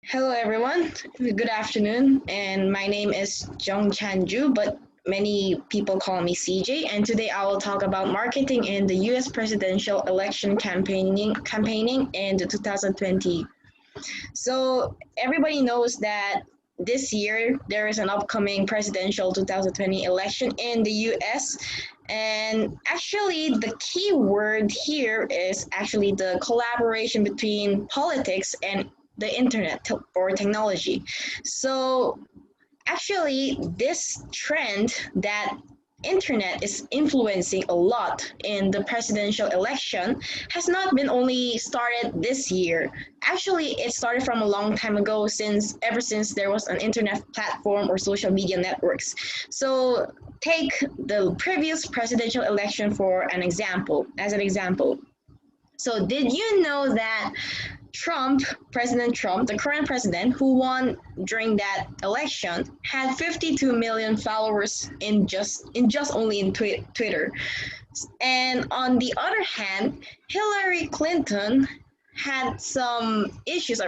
Hello, everyone. Good afternoon. And my name is Jung Chan Joo, but many people call me CJ. And today I will talk about marketing in the U.S. presidential election campaigning in the 2020. So everybody knows that this year there is an upcoming presidential 2020 election in the U.S. And actually, the key word here is actually the collaboration between politics and the internet or technology. So actually, this trend that internet is influencing a lot in the presidential election has not been only started this year. Actually, it started from a long time ago, since ever since there was an internet platform or social media networks. So take the previous presidential election for an example as an example. So did you know that President Trump, the current president who won during that election, had 52 million followers in just only in Twitter. And on the other hand, Hillary Clinton had some issues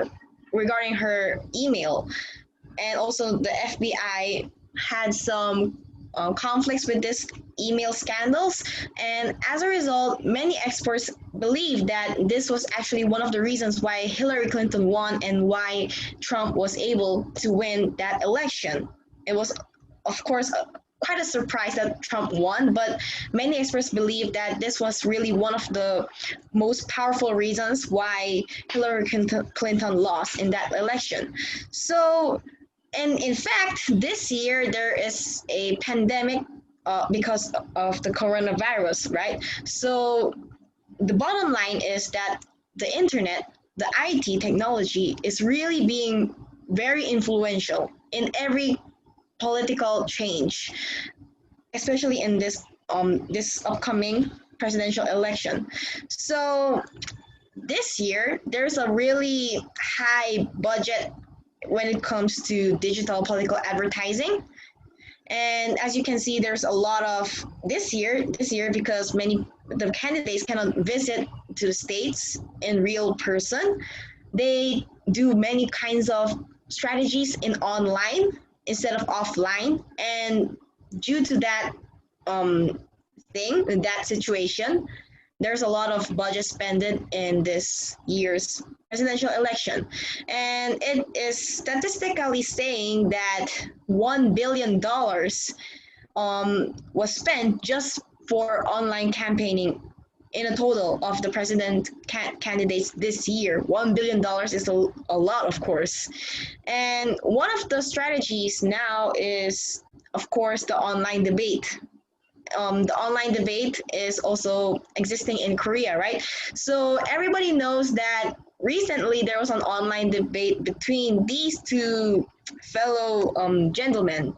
regarding her email, and also the FBI had some conflicts with this email scandals. And as a result, many experts believe that this was actually one of the reasons why Hillary Clinton won and why Trump was able to win that election. It was, of course, quite a surprise that Trump won, but many experts believe that this was really one of the most powerful reasons why Hillary Clinton lost in that election. So, and in fact, this year there is a pandemic because of the coronavirus, right? So the bottom line is that the internet, the IT technology, is really being very influential in every political change, especially in this upcoming presidential election. So this year there's a really high budget when it comes to digital political advertising. And as you can see, there's a lot of this year because many the candidates cannot visit to the states in real person. They do many kinds of strategies in online instead of offline, and due to that um, that situation, there's a lot of budget spent in this year's presidential election. And it is statistically saying that $1 billion was spent just for online campaigning in a total of the candidates this year. $1 billion is a lot, of course. And one of the strategies now is, of course, the online debate. The online debate is also existing in Korea, right? So everybody knows that recently there was an online debate between these two fellow gentlemen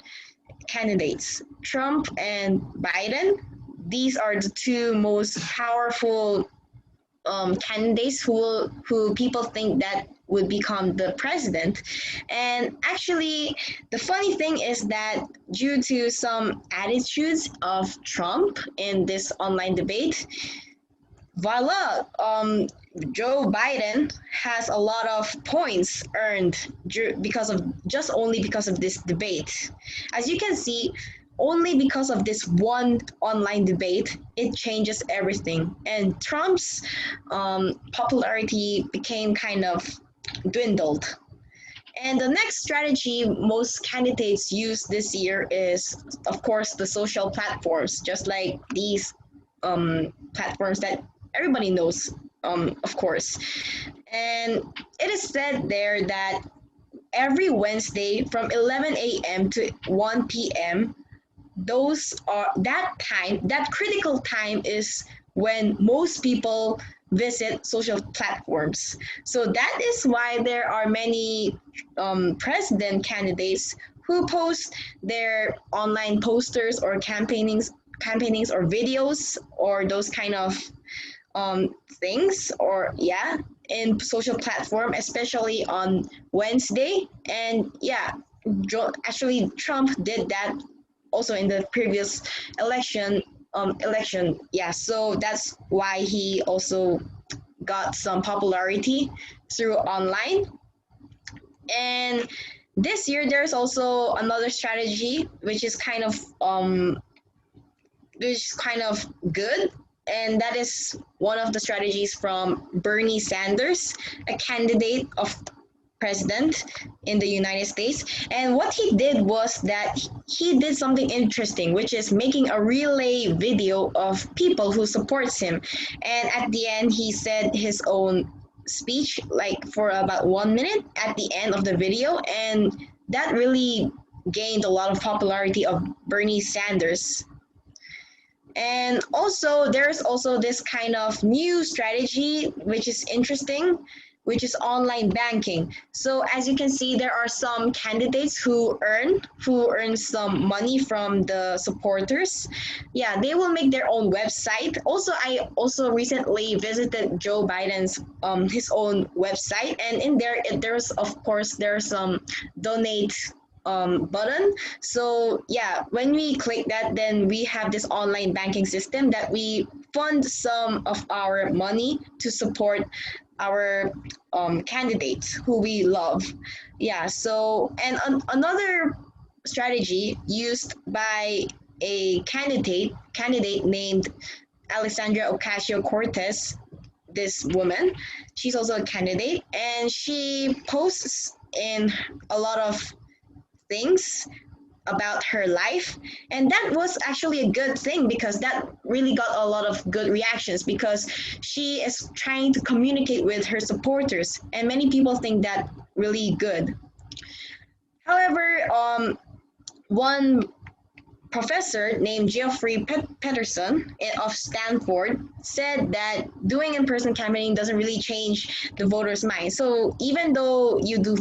candidates, Trump and Biden. These are the two most powerful candidates who people think that would become the president. And actually, the funny thing is that due to some attitudes of Trump in this online debate, voila, Joe Biden has a lot of points earned because of this debate. As you can see, only because of this one online debate, it changes everything. And Trump's popularity became kind of dwindled. And the next strategy most candidates use this year is, of course, the social platforms, just like these platforms that everybody knows, of course. And it is said there that every Wednesday from 11 a.m. to 1 p.m., that critical time is when most people visit social platforms. So that is why there are many president candidates who post their online posters or campaignings or videos or those kind of things, or yeah, in social platform, especially on Wednesday. And yeah, actually Trump did that also in the previous election. Yeah, so that's why he also got some popularity through online. And this year, there's also another strategy, which is kind of good. And that is one of the strategies from Bernie Sanders, a candidate of president in the United States. And what he did was that he did something interesting, which is making a relay video of people who supports him. And at the end, he said his own speech, like for about 1 minute at the end of the video. And that really gained a lot of popularity of Bernie Sanders. And also, there's also this kind of new strategy, which is interesting, which is online banking. So as you can see, there are some candidates who earn some money from the supporters. Yeah, they will make their own website. Also, I also recently visited Joe Biden's his own website, and in there, there's some donate button. So yeah, when we click that, then we have this online banking system that we fund some of our money to support our candidates who we love. Yeah. So another strategy used by a candidate named Alexandria Ocasio Cortez. This woman, she's also a candidate, and she posts in a lot of things about her life. And that was actually a good thing because that really got a lot of good reactions because she is trying to communicate with her supporters, and many people think that really good. However, one professor named Geoffrey Peterson of Stanford said that doing in-person campaigning doesn't really change the voters' mind. So even though you do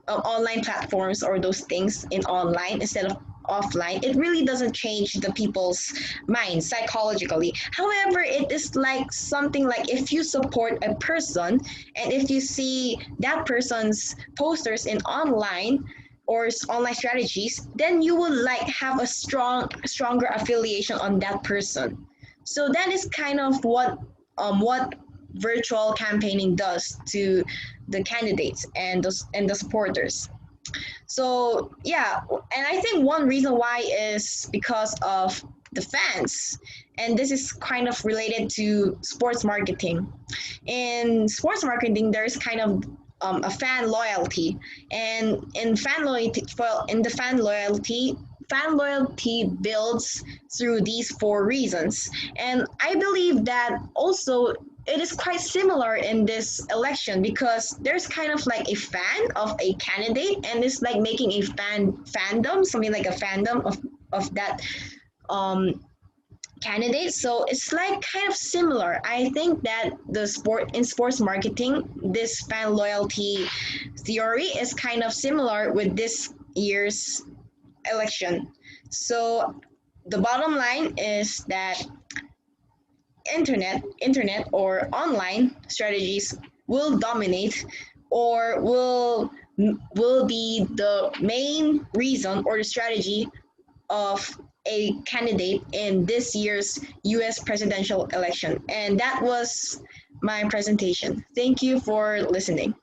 online platforms or those things in online instead of offline, it really doesn't change the people's minds psychologically. However, it is like something like if you support a person and if you see that person's posters in online or online strategies, then you will like have a stronger affiliation on that person. So that is kind of what virtual campaigning does to the candidates and the supporters. So yeah, and I think one reason why is because of the fans, and this is kind of related to sports marketing. In sports marketing, there's kind of a fan loyalty, and fan loyalty builds through these four reasons. And I believe that also it is quite similar in this election because there's kind of like a fan of a candidate, and it's like making a fandom, something like a fandom of that um candidate. So it's like kind of similar. I think that in sports marketing, this fan loyalty theory is kind of similar with this year's election. So the bottom line is that internet or online strategies will dominate or will be the main reason or the strategy of a candidate in this year's US presidential election. And that was my presentation. Thank you for listening.